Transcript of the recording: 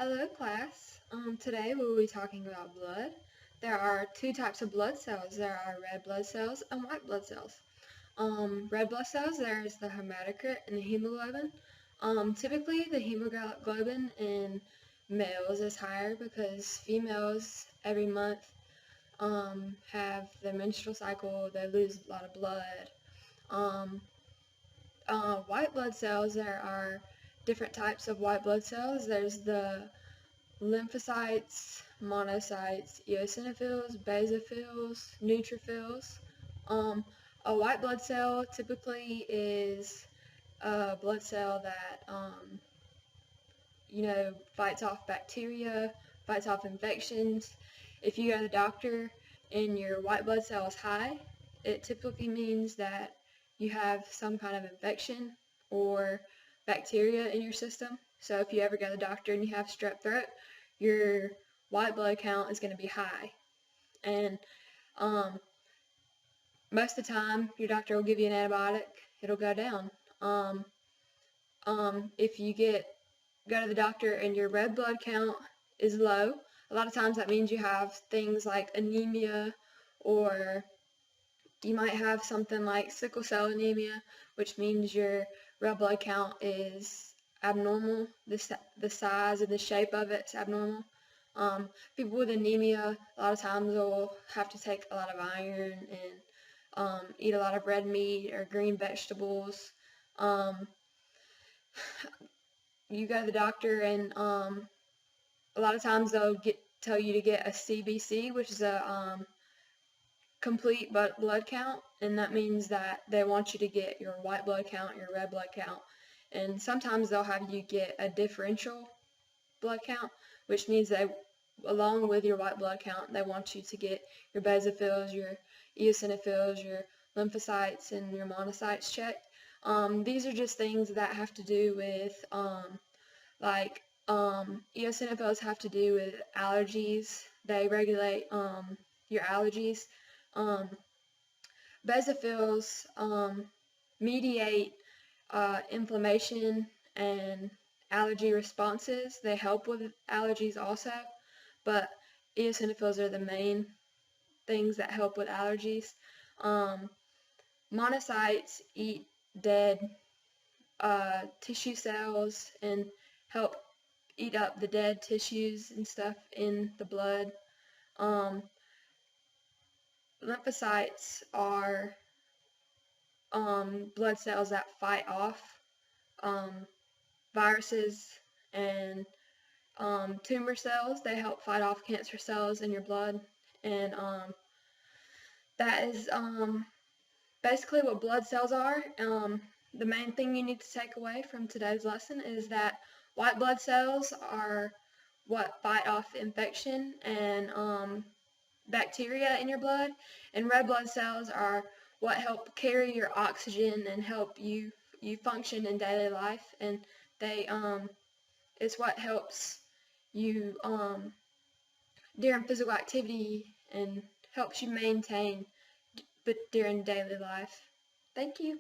Hello class. Today we will be talking about blood. There are two types of blood cells. There are red blood cells and white blood cells. Red blood cells, there is the hematocrit and the hemoglobin. Typically the hemoglobin in males is higher because females every month have their menstrual cycle, they lose a lot of blood. White blood cells, there are different types of white blood cells. There's the lymphocytes, monocytes, eosinophils, basophils, neutrophils. A white blood cell typically is a blood cell that fights off bacteria, fights off infections. If you go to the doctor and your white blood cell is high, it typically means that you have some kind of infection or bacteria in your system. So if you ever go to the doctor and you have strep throat, your white blood count is going to be high. And most of the time, your doctor will give you an antibiotic, it'll go down. If you go to the doctor and your red blood count is low, a lot of times that means you have things like anemia, or you might have something like sickle cell anemia, which means your red blood count is abnormal. The size and the shape of it is abnormal. People with anemia, a lot of times will have to take a lot of iron and eat a lot of red meat or green vegetables. You go to the doctor and a lot of times they'll tell you to get a CBC, which is a complete blood count, and that means that they want you to get your white blood count, your red blood count, and sometimes they'll have you get a differential blood count, which means they, along with your white blood count, they want you to get your basophils, your eosinophils, your lymphocytes, and your monocytes checked. These are just things that have to do with eosinophils have to do with allergies. They regulate your allergies. Basophils mediate inflammation and allergy responses. They help with allergies also, but eosinophils are the main things that help with allergies. Monocytes eat dead tissue cells and help eat up the dead tissues and stuff in the blood. Lymphocytes are blood cells that fight off viruses and tumor cells. They help fight off cancer cells in your blood, and that is basically what blood cells are. The main thing you need to take away from today's lesson is that white blood cells are what fight off infection and bacteria in your blood, and red blood cells are what help carry your oxygen and help you function in daily life, and they it's what helps you during physical activity and helps you maintain during daily life. Thank you.